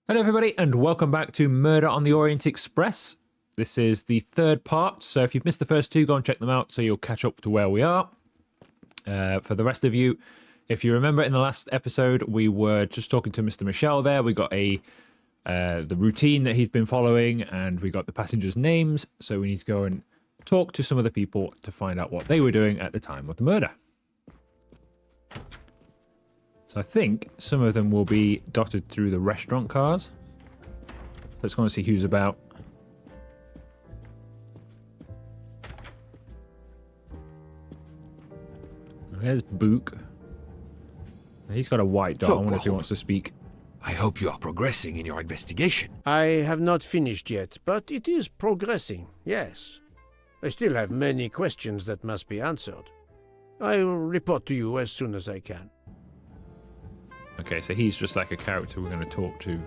Hello everybody and welcome back to Murder on the Orient Express. This is the third part, so if you've missed the first two, go and check them out so you'll catch up to where we are. For the rest of you, if you remember in the last episode, we were just talking to Mr. Michel there. We got the routine that he's been following and we got the passengers' names, so we need to go and talk to some of the people to find out what they were doing at the time of the murder. So I think some of them will be dotted through the restaurant cars. Let's go and see who's about. There's Book. He's got a white dot. I wonder if he wants to speak. I hope you are progressing in your investigation. I have not finished yet, but it is progressing, yes. I still have many questions that must be answered. I will report to you as soon as I can. Okay, so he's just like a character we're going to talk to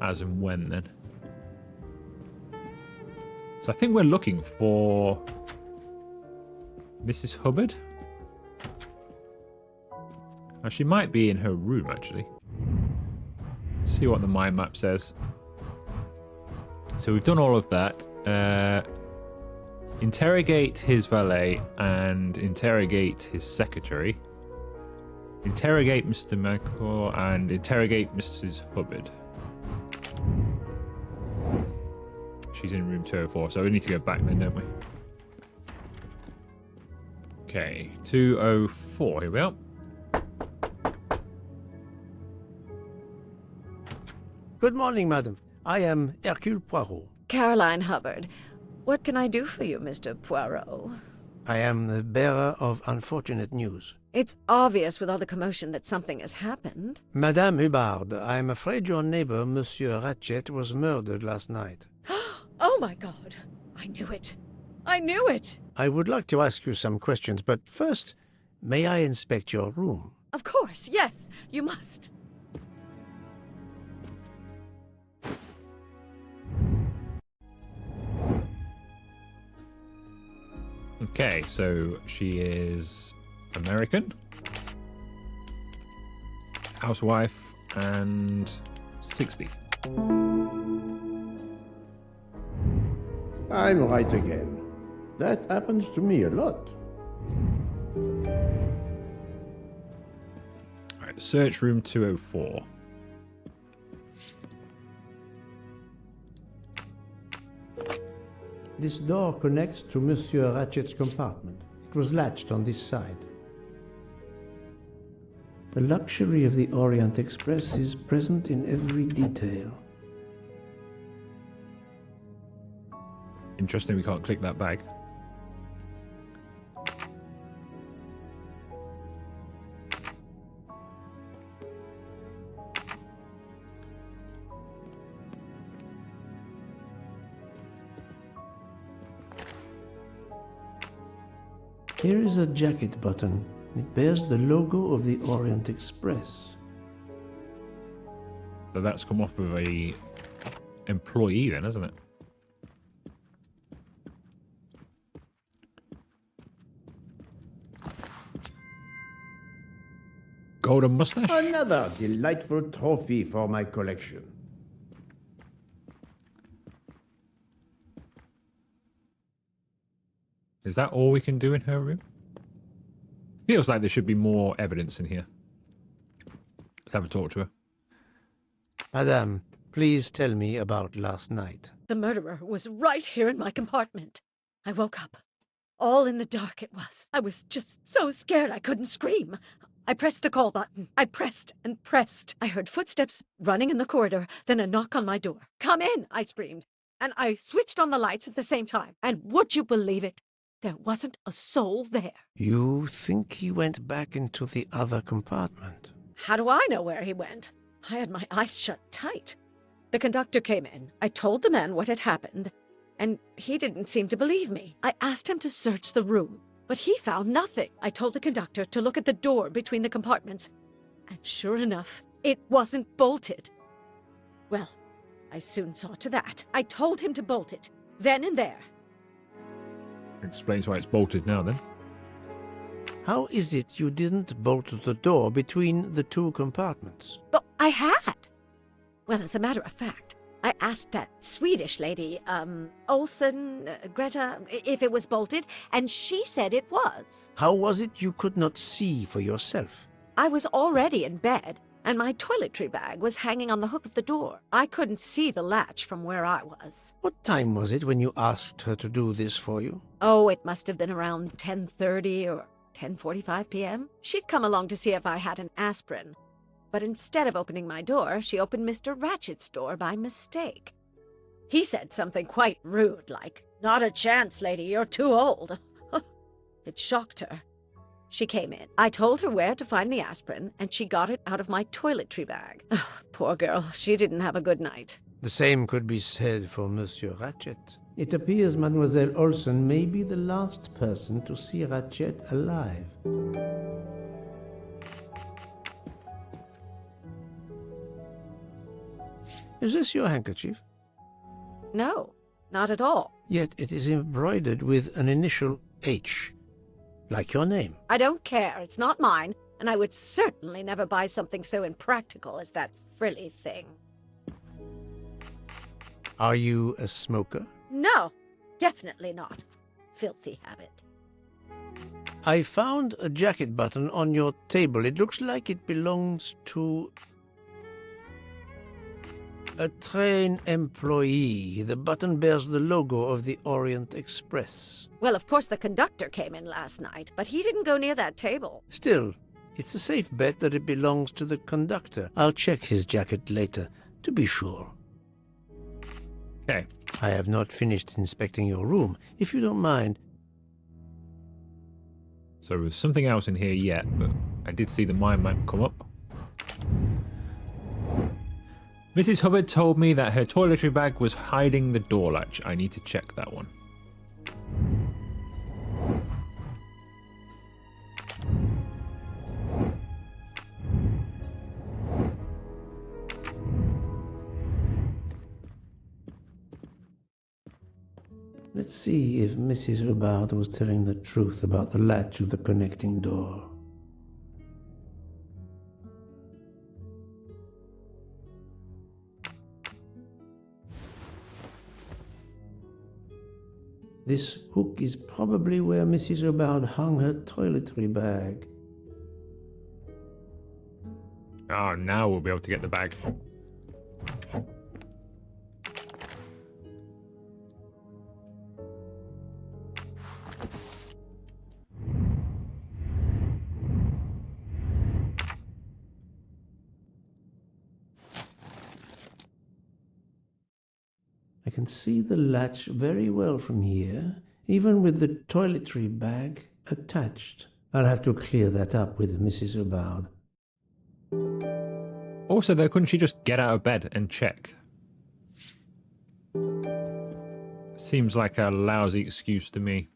as and when then. So I think we're looking for Mrs. Hubbard. Oh, she might be in her room, actually. See what the mind map says. So we've done all of that. Interrogate his valet and interrogate his secretary. Interrogate Mr. Michael and interrogate Mrs. Hubbard. She's in room 204, so we need to go back then, don't we? Okay, 204, here we are. Good morning, madam. I am Hercule Poirot. Caroline Hubbard. What can I do for you, Mr. Poirot? I am the bearer of unfortunate news. It's obvious with all the commotion that something has happened. Madame Hubbard, I am afraid your neighbor, Monsieur Ratchet, was murdered last night. Oh my God! I knew it! I knew it! I would like to ask you some questions, but first, may I inspect your room? Of course, yes, you must. Okay, so she is American, housewife, and 60. I'm right again. That happens to me a lot. Alright, search room 204. This door connects to Monsieur Ratchet's compartment. It was latched on this side. The luxury of the Orient Express is present in every detail. Interesting, we can't click that bag. Here is a jacket button. It bears the logo of the Orient Express. So that's come off of a employee then, isn't it? Golden mustache? Another delightful trophy for my collection. Is that all we can do in her room? Feels like there should be more evidence in here. Let's have a talk to her. Madame, please tell me about last night. The murderer was right here in my compartment. I woke up. All in the dark it was. I was just so scared I couldn't scream. I pressed the call button. I pressed and pressed. I heard footsteps running in the corridor, then a knock on my door. "Come in," I screamed. And I switched on the lights at the same time. And would you believe it? There wasn't a soul there. You think he went back into the other compartment? How do I know where he went? I had my eyes shut tight. The conductor came in. I told the man what had happened, and he didn't seem to believe me. I asked him to search the room, but he found nothing. I told the conductor to look at the door between the compartments, and sure enough, it wasn't bolted. Well, I soon saw to that. I told him to bolt it, then and there. Explains why it's bolted now then. How is it you didn't bolt the door between the two compartments? But I had. Well, as a matter of fact, I asked that Swedish lady, Olsen, Greta, if it was bolted, and she said it was. How was it you could not see for yourself? I was already in bed, and my toiletry bag was hanging on the hook of the door. I couldn't see the latch from where I was. What time was it when you asked her to do this for you? Oh, it must have been around 10:30 or 10:45 p.m. She'd come along to see if I had an aspirin. But instead of opening my door, she opened Mr. Ratchet's door by mistake. He said something quite rude, like, "Not a chance, lady, you're too old." It shocked her. She came in. I told her where to find the aspirin, and she got it out of my toiletry bag. Poor girl, she didn't have a good night. The same could be said for Monsieur Ratchet. It appears Mademoiselle Olsen may be the last person to see Ratchet alive. Is this your handkerchief? No, not at all. Yet it is embroidered with an initial H, like your name. I don't care. It's not mine, and I would certainly never buy something so impractical as that frilly thing. Are you a smoker? No, definitely not. Filthy habit. I found a jacket button on your table. It looks like it belongs to a train employee. The button bears the logo of the Orient Express. Well, of course the conductor came in last night, but he didn't go near that table. Still, it's a safe bet that it belongs to the conductor. I'll check his jacket later, to be sure. Okay. I have not finished inspecting your room. If you don't mind, So there's something else in here yet, but I did see the mind map come up. Mrs. Hubbard told me that her toiletry bag was hiding the door latch. I need to check that one. Let's see if Mrs. Hubbard was telling the truth about the latch of the connecting door. This hook is probably where Mrs. Hubbard hung her toiletry bag. Ah, now we'll be able to get the bag. I can see the latch very well from here, even with the toiletry bag attached. I'll have to clear that up with Mrs. Hubbard. Also, though, couldn't she just get out of bed and check? Seems like a lousy excuse to me.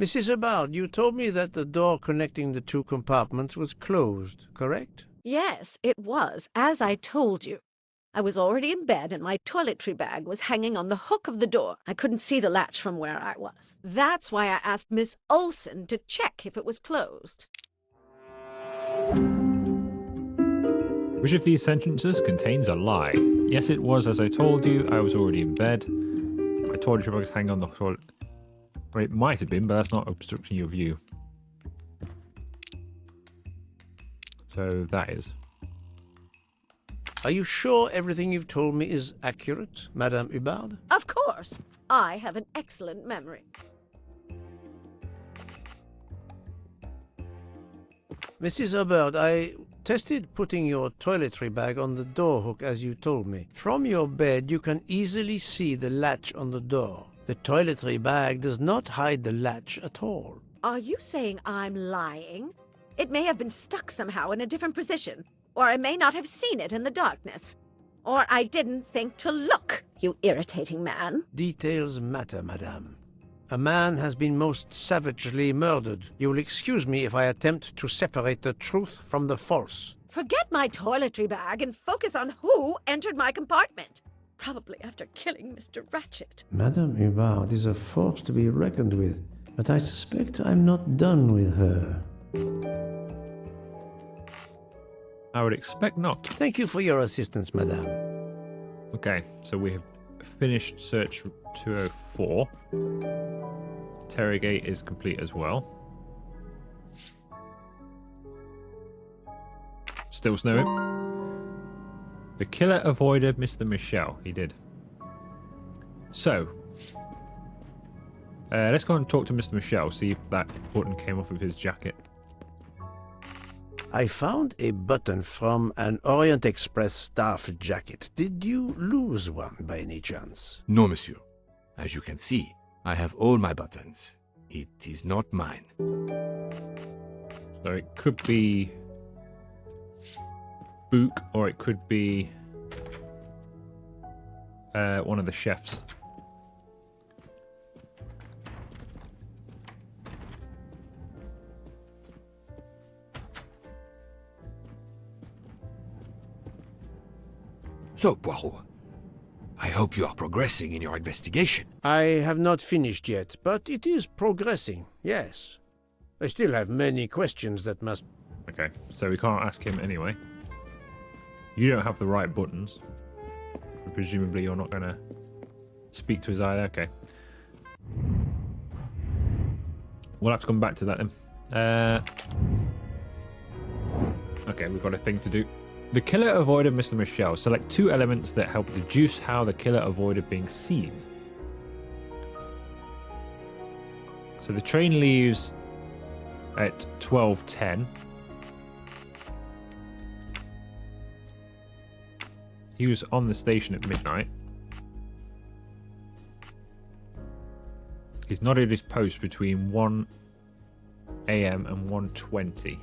Mrs. Hubbard, you told me that the door connecting the two compartments was closed, correct? Yes, it was, as I told you. I was already in bed and my toiletry bag was hanging on the hook of the door. I couldn't see the latch from where I was. That's why I asked Miss Olsen to check if it was closed. Which of these sentences contains a lie? Yes, it was as I told you. I was already in bed. My toiletry bag was hanging on the toilet. Well, it might have been, but that's not obstructing your view. So that is. Are you sure everything you've told me is accurate, Madame Hubbard? Of course. I have an excellent memory. Mrs. Hubbard, I tested putting your toiletry bag on the door hook as you told me. From your bed, you can easily see the latch on the door. The toiletry bag does not hide the latch at all. Are you saying I'm lying? It may have been stuck somehow in a different position, or I may not have seen it in the darkness. Or I didn't think to look, you irritating man. Details matter, madame. A man has been most savagely murdered. You will excuse me if I attempt to separate the truth from the false. Forget my toiletry bag and focus on who entered my compartment. Probably after killing Mr. Ratchet. Madame Hubbard is a force to be reckoned with, but I suspect I'm not done with her. I would expect not. Thank you for your assistance, madame. Okay, so we have finished search 204. Interrogate is complete as well. Still snowing. The killer avoided Mr. Michel. He did. So, let's go and talk to Mr. Michel, see if that button came off of his jacket. I found a button from an Orient Express staff jacket. Did you lose one by any chance? No, monsieur. As you can see, I have all my buttons. It is not mine. So it could be Book, or it could be one of the chefs. So, Poirot, I hope you are progressing in your investigation. I have not finished yet, but it is progressing, yes. I still have many questions that must... Okay, so we can't ask him anyway. You don't have the right buttons. Presumably you're not going to speak to his eye. Okay. We'll have to come back to that then. Okay, we've got a thing to do. The killer avoided Mr. Michel. Select 2 elements that help deduce how the killer avoided being seen. So the train leaves at 12:10. He was on the station at midnight. He's not at his post between 1 a.m. and 1:20.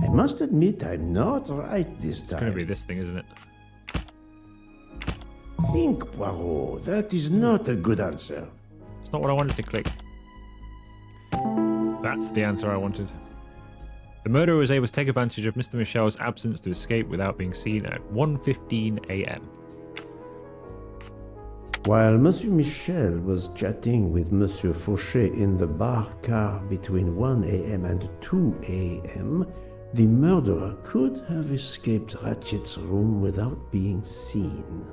I must admit I'm not right this It's going to be time. this thing, isn't it? Think, Poirot. That is not a good answer. It's not what I wanted to click. That's the answer I wanted. The murderer was able to take advantage of Mr. Michel's absence to escape without being seen at 1:15 a.m. While Monsieur Michel was chatting with Monsieur Fauchet in the bar car between 1 a.m. and 2 a.m., the murderer could have escaped Ratchet's room without being seen.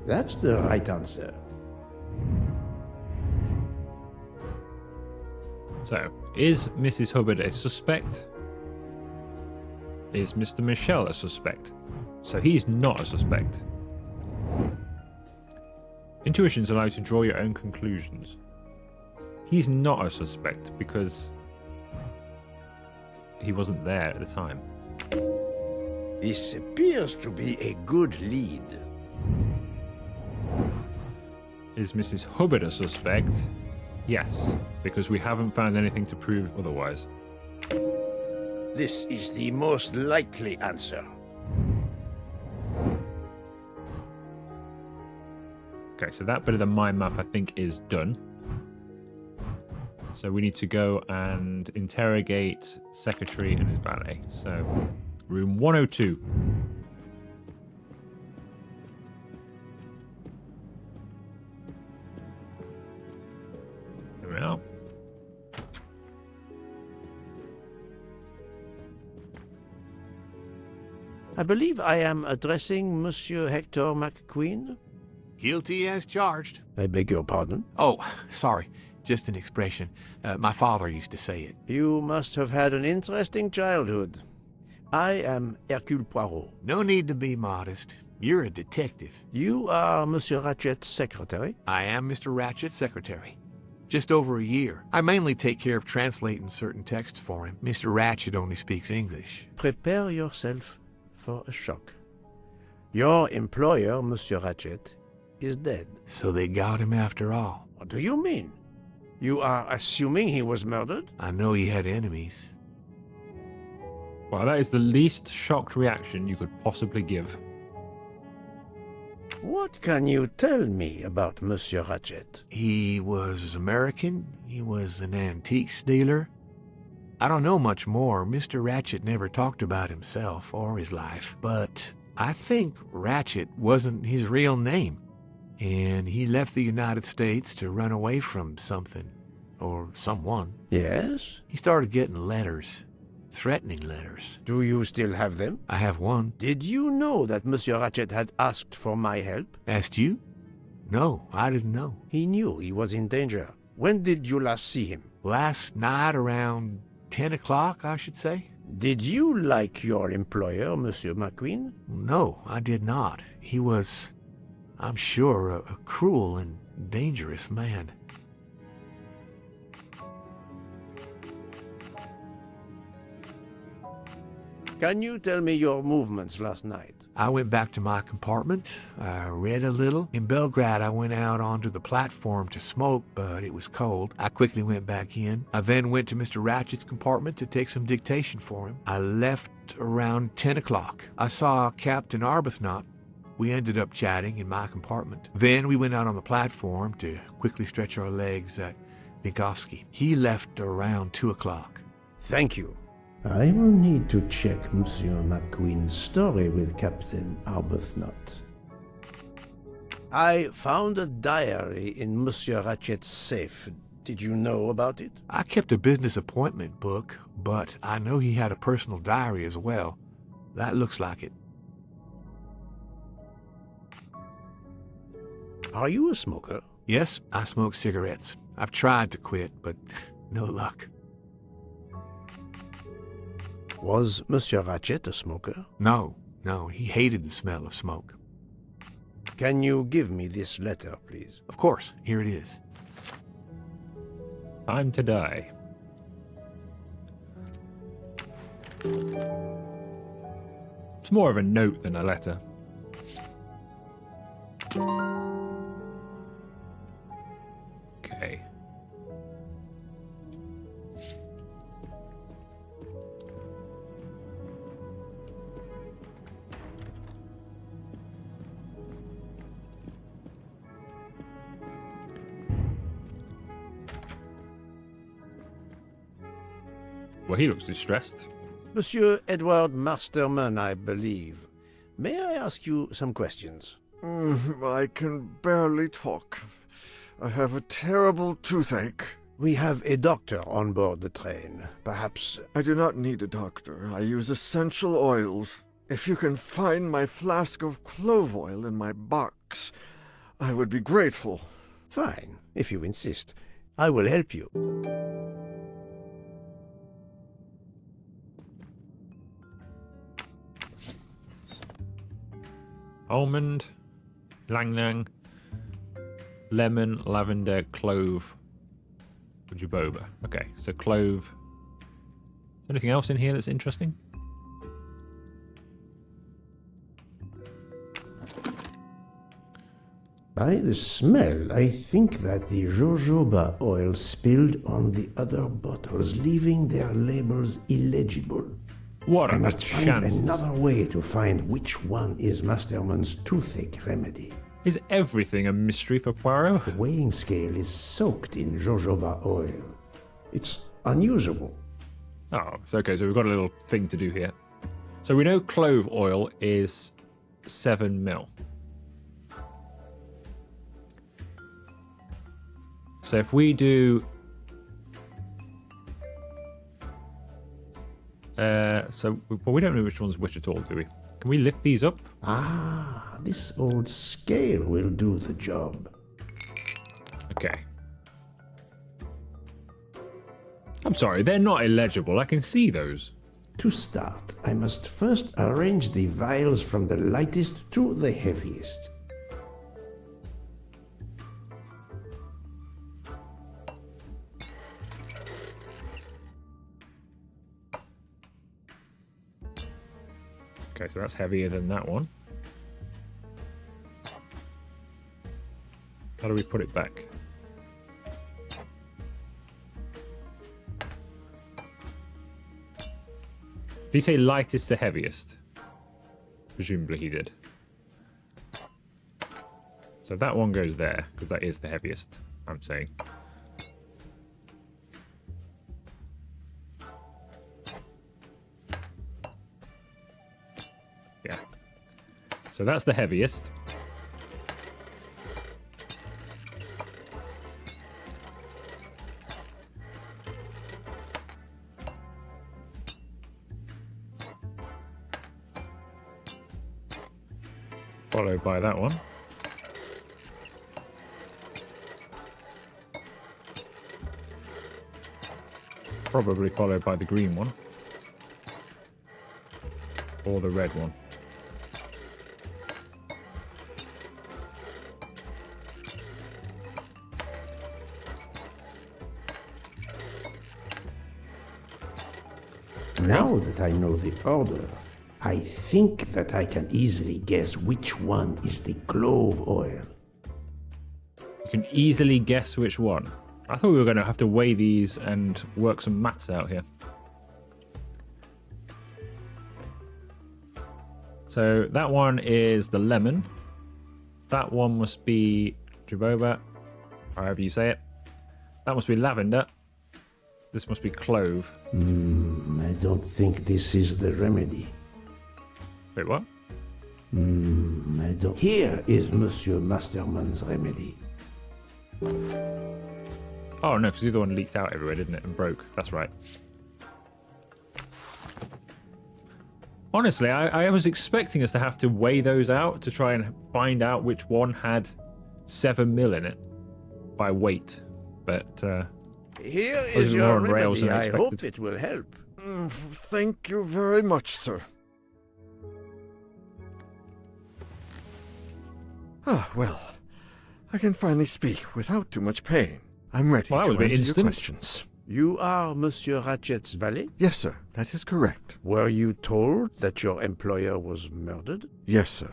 That's the right answer. So, is Mrs. Hubbard a suspect? Is Mr. Michel a suspect? So he's not a suspect. Intuitions allow you to draw your own conclusions. He's not a suspect because he wasn't there at the time. This appears to be a good lead. Is Mrs. Hubbard a suspect? Yes, because we haven't found anything to prove otherwise. This is the most likely answer. Okay, so that bit of the mind map I think is done. So we need to go and interrogate secretary and his valet. So, room 102. Here we are. I believe I am addressing Monsieur Hector McQueen. Guilty as charged. I beg your pardon. Oh, sorry. Just an expression. My father used to say it. You must have had an interesting childhood. I am Hercule Poirot. No need to be modest. You're a detective. You are Monsieur Ratchet's secretary? I am Mr. Ratchet's secretary. Just over a year. I mainly take care of translating certain texts for him. Mr. Ratchet only speaks English. Prepare yourself for a shock. Your employer, Monsieur Ratchet, is dead. So they got him after all. What do you mean? You are assuming he was murdered? I know he had enemies. Well, that is the least shocked reaction you could possibly give. What can you tell me about Monsieur Ratchet? He was American. He was an antiques dealer. I don't know much more. Mr. Ratchet never talked about himself or his life. But I think Ratchet wasn't his real name. And he left the United States to run away from something. or someone. Yes? He started getting letters. Threatening letters. Do you still have them? I have one. Did you know that Monsieur Ratchet had asked for my help? Asked you? No, I didn't know. He knew he was in danger. When did you last see him? Last night around 10 o'clock, I should say. Did you like your employer, Monsieur McQueen? No, I did not. He was, I'm sure, a cruel and dangerous man. Can you tell me your movements last night? I went back to my compartment. I read a little. In Belgrade, I went out onto the platform to smoke, but it was cold. I quickly went back in. I then went to Mr. Ratchet's compartment to take some dictation for him. I left around 10 o'clock. I saw Captain Arbuthnot. We ended up chatting in my compartment. Then we went out on the platform to quickly stretch our legs at Vinkovsky. He left around 2 o'clock. Thank you. I will need to check Monsieur McQueen's story with Captain Arbuthnot. I found a diary in Monsieur Ratchet's safe. Did you know about it? I kept a business appointment book, but I know he had a personal diary as well. That looks like it. Are you a smoker? Yes, I smoke cigarettes. I've tried to quit, but no luck. Was Monsieur Ratchet a smoker? No, he hated the smell of smoke. Can you give me this letter, please? Of course, here it is. Time to die. It's more of a note than a letter. Okay. Well, he looks distressed. Monsieur Edward Masterman, I believe. May I ask you some questions? I can barely talk. I have a terrible toothache. We have a doctor on board the train. Perhaps... I do not need a doctor. I use essential oils. If you can find my flask of clove oil in my box, I would be grateful. Fine, if you insist. I will help you. Almond, lang lang, lemon, lavender, clove, jojoba. Okay, so clove. Is there anything else in here that's interesting? By the smell, I think that the jojoba oil spilled on the other bottles, leaving their labels illegible. What I are the must find chances? another way to find which one is Masterman's toothache remedy. Is everything a mystery for Poirot? The weighing scale is soaked in jojoba oil. It's unusable. Oh, it's okay. So we've got a little thing to do here. So we know clove oil is 7 mil. So if we do... Well, we don't know which one's which at all, do we? Can we lift these up? Ah, this old scale will do the job. Okay. I'm sorry, they're not illegible. I can see those. To start, I must first arrange the vials from the lightest to the heaviest. Okay, so that's heavier than that one. How do we put it back? Did he say lightest to heaviest? Presumably he did. So that one goes there, because that is the heaviest, I'm saying. Yeah. So that's the heaviest. Followed by that one. Probably followed by the green one. Or the red one. Now that I know the order, I think that I can easily guess which one is the clove oil. You can easily guess which one. I thought we were going to have to weigh these and work some maths out here. So that one is the lemon. That one must be jojoba, however you say it. That must be lavender. This must be clove. I don't think this is the remedy. Wait, what? I don't. Here is Monsieur Masterman's remedy. Oh no, because the other one leaked out everywhere, didn't it? And broke. That's right. Honestly, I was expecting us to have to weigh those out to try and find out which one had 7 mil in it by weight. But Here was is more your on rails remedy. than I expected. hope it will help. Thank you very much, sir. Ah, well, I can finally speak without too much pain. I'm ready Well, that to was a bit answer your instant. questions. You are Monsieur Ratchet's valet? Yes, sir, that is correct. Were you told that your employer was murdered? Yes, sir.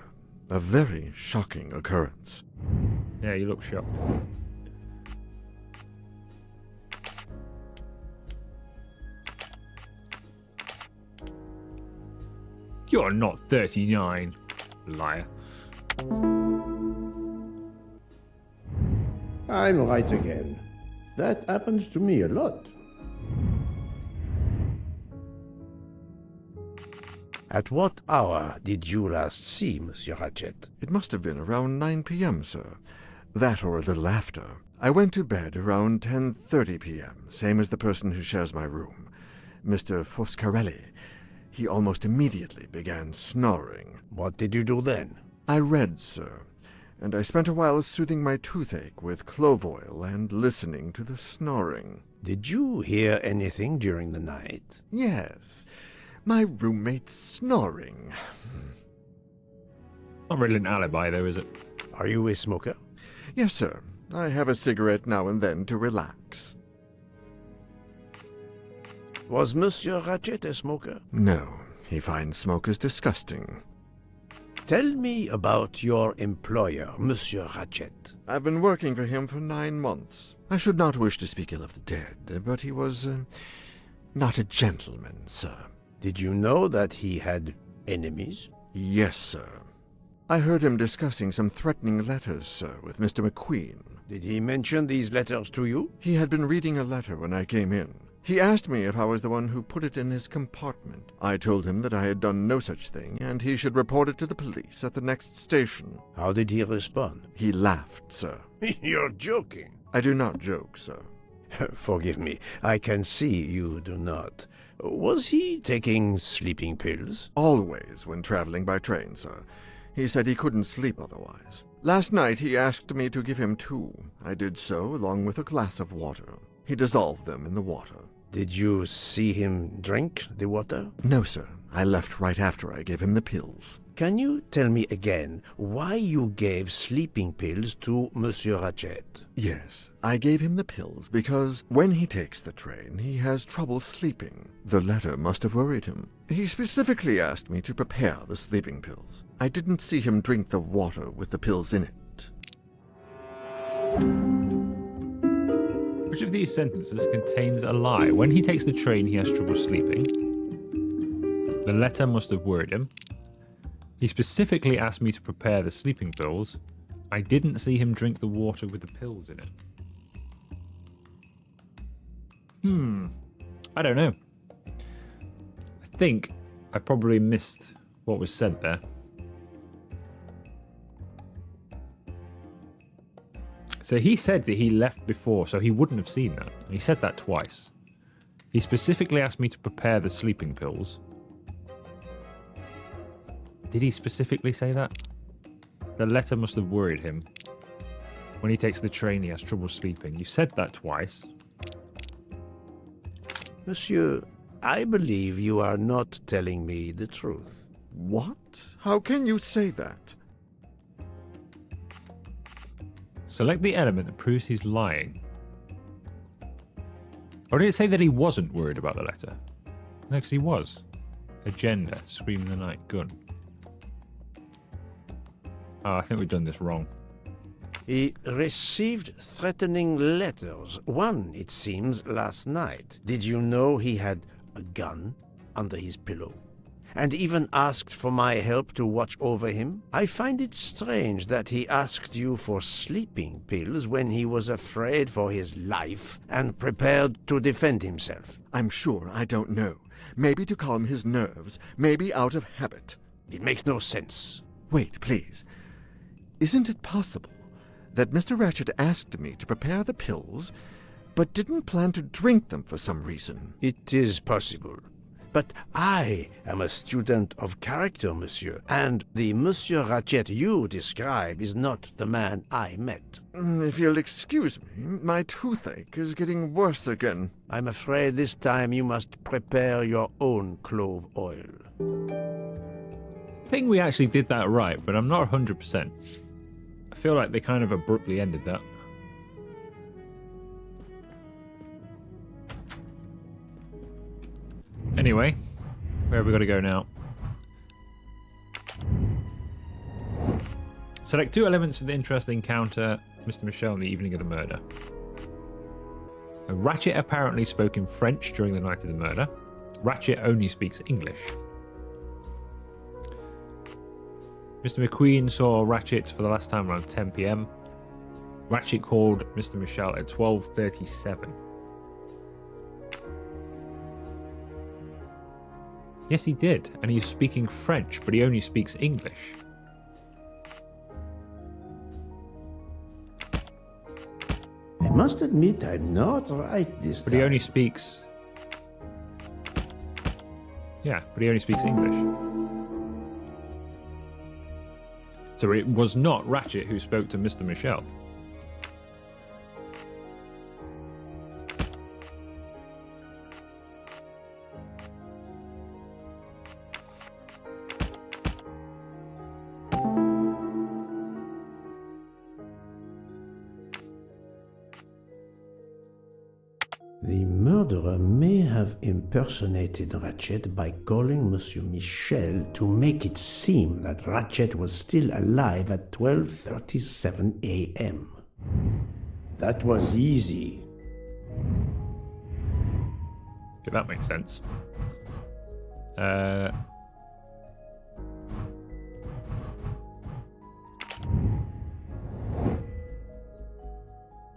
A very shocking occurrence. yeah, you look shocked. You're not 39, liar. I'm right again. That happens to me a lot. At what hour did you last see Monsieur Ratchet? It must have been around 9 p.m., sir. That or a little after. I went to bed around 10:30 p.m., same as the person who shares my room, Mr. Foscarelli. He almost immediately began snoring. What did you do then? I read, sir, and I spent a while soothing my toothache with clove oil and listening to the snoring. Did you hear anything during the night? Yes, my roommate snoring. Not really an alibi, though, is it? Are you a smoker? Yes, sir. I have a cigarette now and then to relax. Was Monsieur Ratchet a smoker? No, he finds smokers disgusting. Tell me about your employer, Monsieur Ratchet. I've been working for him for 9 months. I should not wish to speak ill of the dead, but he was not a gentleman, sir. Did you know that he had enemies? Yes, sir. I heard him discussing some threatening letters, sir, with Mr. McQueen. Did he mention these letters to you? He had been reading a letter when I came in. He asked me if I was the one who put it in his compartment. I told him that I had done no such thing, and he should report it to the police at the next station. How did he respond? He laughed, sir. You're joking. I do not joke, sir. Forgive me, I can see you do not. Was he taking sleeping pills? Always when traveling by train, sir. He said he couldn't sleep otherwise. Last night he asked me to give him 2. I did so, along with a glass of water. He dissolved them in the water. Did you see him drink the water? No, sir. I left right after I gave him the pills. Can you tell me again why you gave sleeping pills to Monsieur Ratchet? Yes, I gave him the pills because when he takes the train, he has trouble sleeping. The letter must have worried him. He specifically asked me to prepare the sleeping pills. I didn't see him drink the water with the pills in it. Which of these sentences contains a lie? When he takes the train, he has trouble sleeping. The letter must have worried him. He specifically asked me to prepare the sleeping pills. I didn't see him drink the water with the pills in it. I don't know. I think I probably missed what was said there. So he said that he left before, so he wouldn't have seen that. He said that twice. He specifically asked me to prepare the sleeping pills. Did he specifically say that? The letter must have worried him. When he takes the train, he has trouble sleeping. You said that twice. Monsieur, I believe you are not telling me the truth. What? How can you say that? Select the element that proves he's lying. Or did it say that he wasn't worried about the letter? No, because he was. Agenda. Scream in the night. Gun. Oh, I think we've done this wrong. He received threatening letters. One, it seems, last night. Did you know he had a gun under his pillow? And even asked for my help to watch over him? I find it strange that he asked you for sleeping pills when he was afraid for his life and prepared to defend himself. I'm sure I don't know. Maybe to calm his nerves, maybe out of habit. It makes no sense. Wait, please. Isn't it possible that Mr. Ratchet asked me to prepare the pills, but didn't plan to drink them for some reason? It is possible. But I am a student of character, monsieur, and the Monsieur Ratchet you describe is not the man I met. If you'll excuse me, my toothache is getting worse again. I'm afraid this time you must prepare your own clove oil. I think we actually did that right, but I'm not 100%. I feel like they kind of abruptly ended that. Anyway, where have we got to go now? Select 2 elements for the interest encounter Mr. Michel on the evening of the murder. Ratchet apparently spoke in French during the night of the murder. Ratchet only speaks English. Mr. McQueen saw Ratchet for the last time around 10 p.m. Ratchet called Mr. Michel at 12:37. Yes, he did, and he's speaking French, but he only speaks English. I must admit I'm not right this But time. he only speaks... Yeah, but he only speaks English. So it was not Ratchet who spoke to Mr. Michel. The murderer may have impersonated Ratchet by calling Monsieur Michel to make it seem that Ratchet was still alive at 12:37 a.m. That was easy. Okay, that makes sense.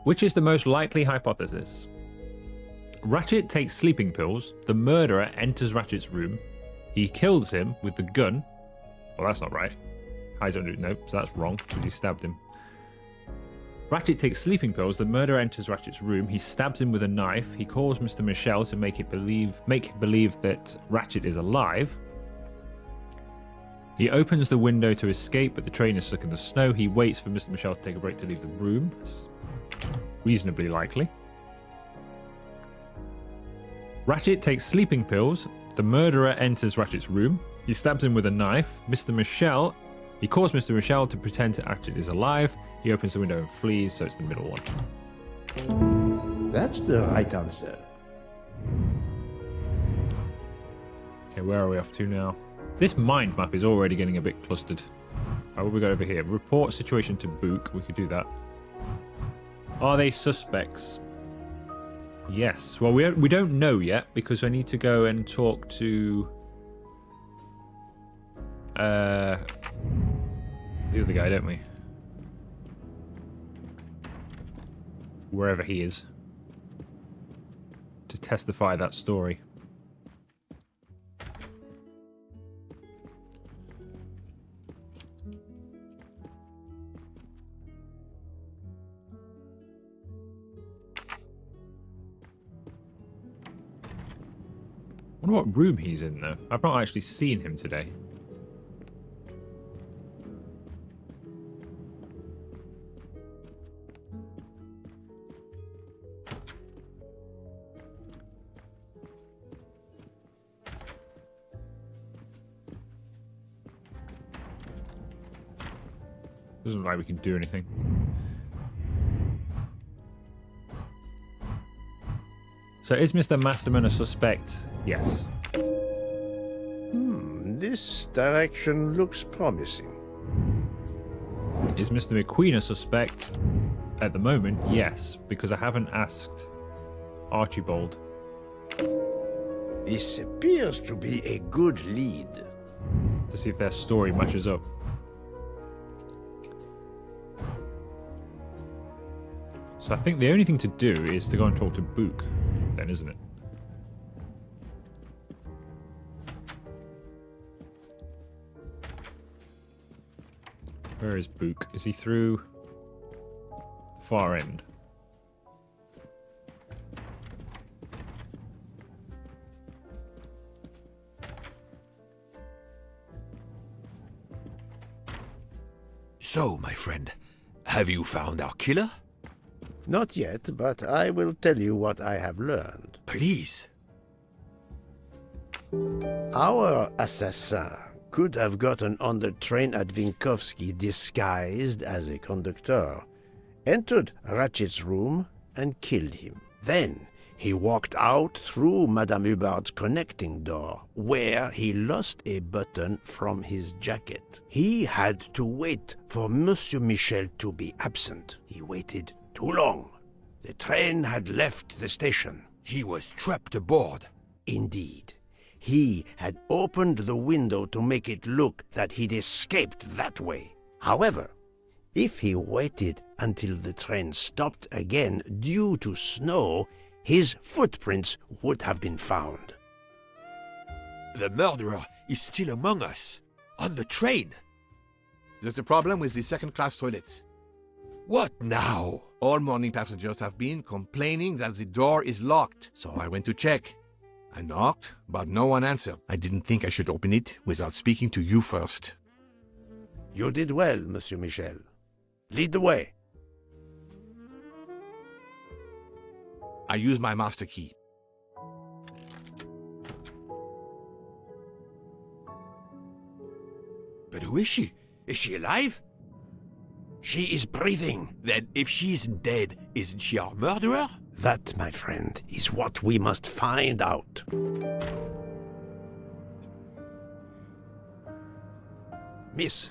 Which is the most likely hypothesis? Ratchet takes sleeping pills, the murderer enters Ratchet's room, he kills him with the gun. Well, that's not right. Hides under, no, so that's wrong, because he stabbed him. Ratchet takes sleeping pills, the murderer enters Ratchet's room, he stabs him with a knife, he calls Mr. Michel to make believe that Ratchet is alive. He opens the window to escape, but the train is stuck in the snow. He waits for Mr. Michel to take a break to leave the room. It's reasonably likely. Ratchet takes sleeping pills. The murderer enters Ratchet's room. He stabs him with a knife. He calls Mr. Michel to pretend that Ratchet is alive. He opens the window and flees, so it's the middle one. That's the right answer. Okay, where are we off to now? This mind map is already getting a bit clustered. How will we go over here? Report situation to Book. We could do that. Are they suspects? Yes. Well, we don't know yet because I need to go and talk to the other guy, don't we? Wherever he is, to testify that story. I wonder what room he's in, though. I've not actually seen him today. Doesn't look like we can do anything. So is Mr. Masterman a suspect? Yes. This direction looks promising. Is Mr. McQueen a suspect? At the moment, yes, because I haven't asked Archibald. This appears to be a good lead. To see if their story matches up. So I think the only thing to do is to go and talk to Book, then, isn't it? Where is Book? Is he through the far end? So, my friend, have you found our killer? Not yet, but I will tell you what I have learned. Please. Our assassin could have gotten on the train at Vinkovsky disguised as a conductor, entered Ratchet's room, and killed him. Then he walked out through Madame Hubbard's connecting door, where he lost a button from his jacket. He had to wait for Monsieur Michel to be absent. He waited too long. The train had left the station. He was trapped aboard. Indeed. He had opened the window to make it look that he'd escaped that way. However, if he waited until the train stopped again due to snow, his footprints would have been found. The murderer is still among us. On the train. There's a problem with the second-class toilets. What now? All morning passengers have been complaining that the door is locked, so I went to check. I knocked, but no one answered. I didn't think I should open it without speaking to you first. You did well, Monsieur Michel. Lead the way. I used my master key. But who is she? Is she alive? She is breathing. Then if she isn't dead, isn't she our murderer? That, my friend, is what we must find out. Miss,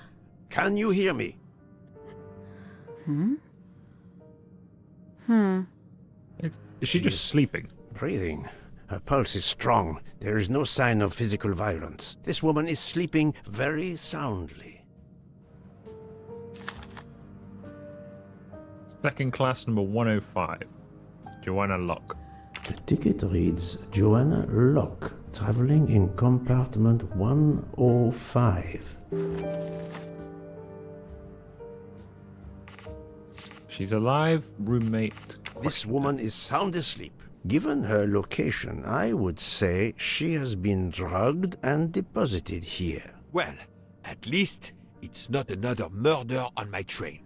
can you hear me? Is she just sleeping? Breathing. Her pulse is strong. There is no sign of physical violence. This woman is sleeping very soundly. Second class number 105. Joanna Locke. The ticket reads Joanna Locke, traveling in compartment 105. She's alive, roommate. This woman is sound asleep. Given her location, I would say she has been drugged and deposited here. Well, at least it's not another murder on my train.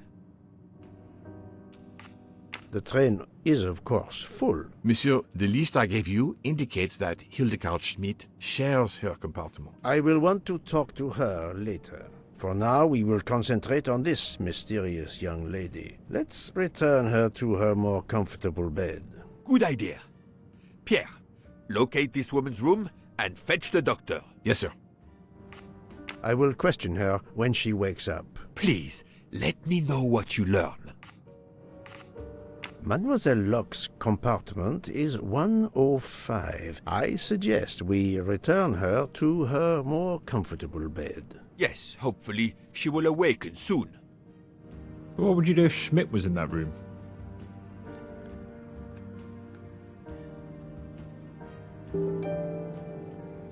The train is, of course, full. Monsieur, the list I gave you indicates that Hildegard Schmidt shares her compartment. I will want to talk to her later. For now, we will concentrate on this mysterious young lady. Let's return her to her more comfortable bed. Good idea. Pierre, locate this woman's room and fetch the doctor. Yes, sir. I will question her when she wakes up. Please, let me know what you learn. Mademoiselle Locke's compartment is 105. I suggest we return her to her more comfortable bed. Yes, hopefully she will awaken soon. What would you do if Schmidt was in that room?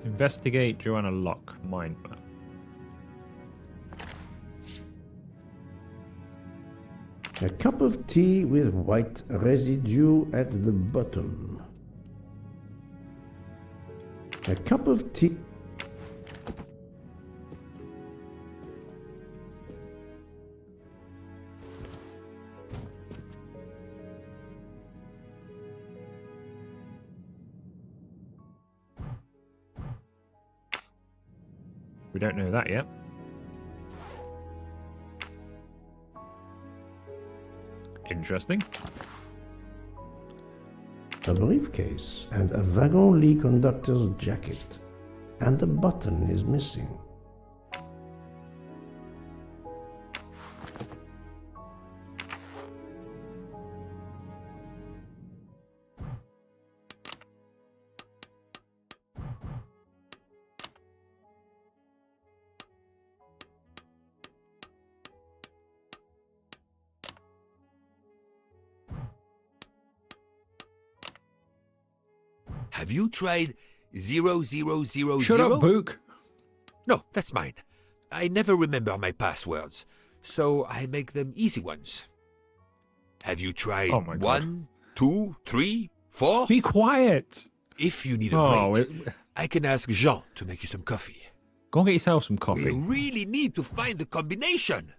Investigate Joanna Locke mind map. A cup of tea with white residue at the bottom. A cup of tea. We don't know that yet. Interesting. A briefcase and a wagon-lit conductor's jacket. And the button is missing. Have you tried 0000? Shut up, Book. No, that's mine. I never remember my passwords, so I make them easy ones. Have you tried Oh my God. 1, 2, 3, 4? Be quiet. If you need a Oh, break, I can ask Jean to make you some coffee. go and get yourself some We coffee. really need to find the combination.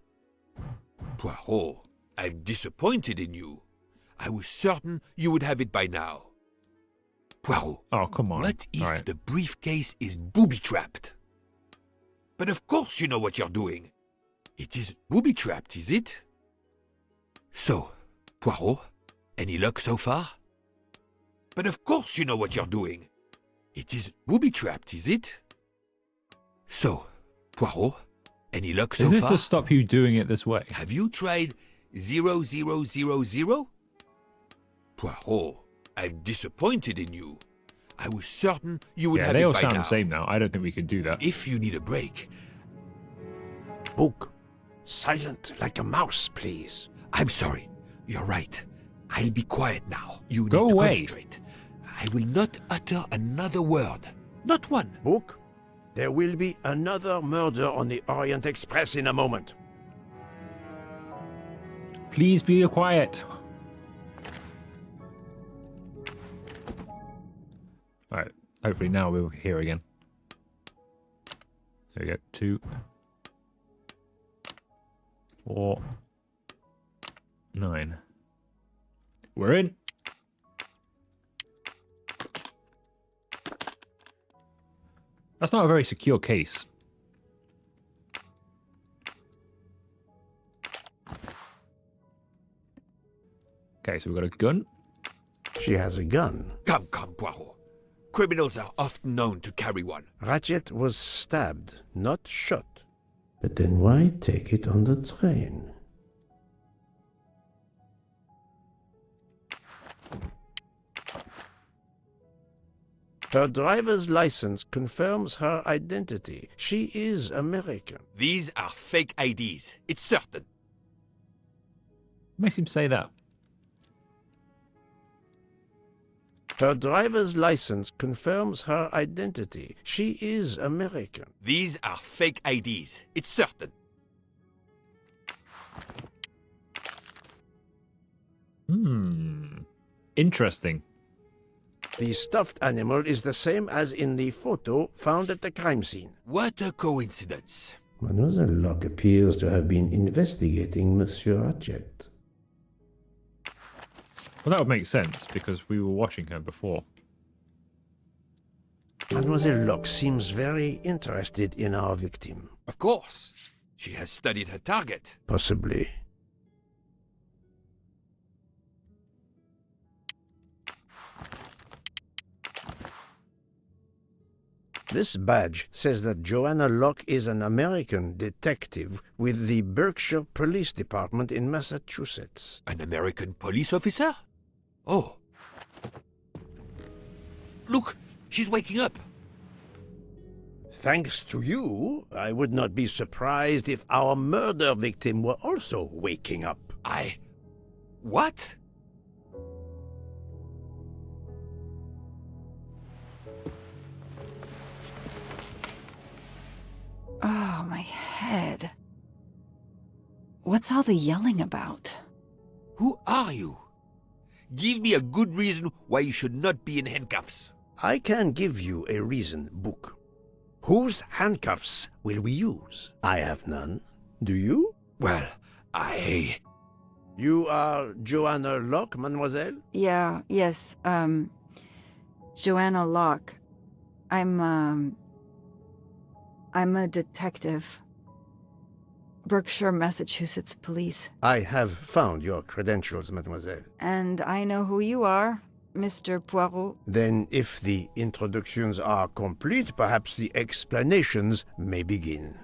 Poirot, I'm disappointed in you. I was certain you would have it by now. Poirot, Oh, come on. what if All right. the briefcase is booby-trapped? But of course you know what you're doing. It is booby-trapped, is it? So, Poirot, any luck so far? But of course you know what you're doing. It is booby-trapped, is it? So, Poirot, any luck so Is this far? to stop you doing it this way? Have you tried 0000? Poirot, I'm disappointed in you. I was certain you would Yeah, have they it all by sound now. the same now. I don't think we could do that. If you need a break, Book. Silent like a mouse, please. I'm sorry. You're right. I'll be quiet now. You Go need to away. concentrate. I will not utter another word. Not one. Book. There will be another murder on the Orient Express in a moment. Please be quiet. All right. Hopefully now we'll hear again. There we go. 2, 4, 9. We're in. That's not a very secure case. Okay, so we've got a gun. She has a gun. Come, Poirot. Criminals are often known to carry one. Ratchet was stabbed, not shot. But then why take it on the train? Her driver's license confirms her identity. She is American. These are fake IDs. It's certain. Makes him say that. Her driver's license confirms her identity. She is American. These are fake IDs. It's certain. Interesting. The stuffed animal is the same as in the photo found at the crime scene. What a coincidence. Mademoiselle Locke appears to have been investigating Monsieur Ratchet. Well, that would make sense because we were watching her before. Mademoiselle Locke seems very interested in our victim. Of course. She has studied her target. Possibly. This badge says that Joanna Locke is an American detective with the Berkshire Police Department in Massachusetts. An American police officer? Oh. Look, she's waking up. Thanks to you, I would not be surprised if our murder victim were also waking up. What? Oh, my head. What's all the yelling about? Who are you? Give me a good reason why you should not be in handcuffs. I can give you a reason, Book. Whose handcuffs will we use? I have none. Do you? Well, You are Joanna Locke, mademoiselle? Yes, Joanna Locke. I'm a detective. Berkshire, Massachusetts police. I have found your credentials, mademoiselle. And I know who you are, Mr. Poirot. Then, if the introductions are complete, perhaps the explanations may begin.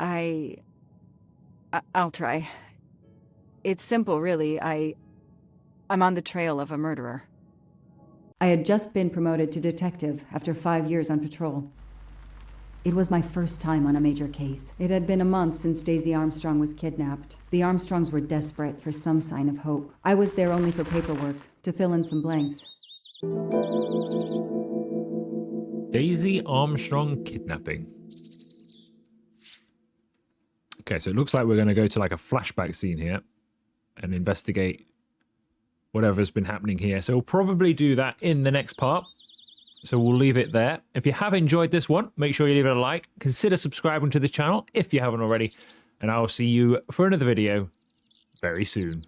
I'll try. It's simple, really. I'm on the trail of a murderer. I had just been promoted to detective after 5 years on patrol. It was my first time on a major case. It had been a month since Daisy Armstrong was kidnapped. The Armstrongs were desperate for some sign of hope. I was there only for paperwork, to fill in some blanks. Daisy Armstrong kidnapping. Okay, so it looks like we're going to go to like a flashback scene here and investigate whatever's been happening here. So we'll probably do that in the next part. So we'll leave it there. If you have enjoyed this one, make sure you leave it a like. Consider subscribing to the channel if you haven't already. And I will see you for another video very soon.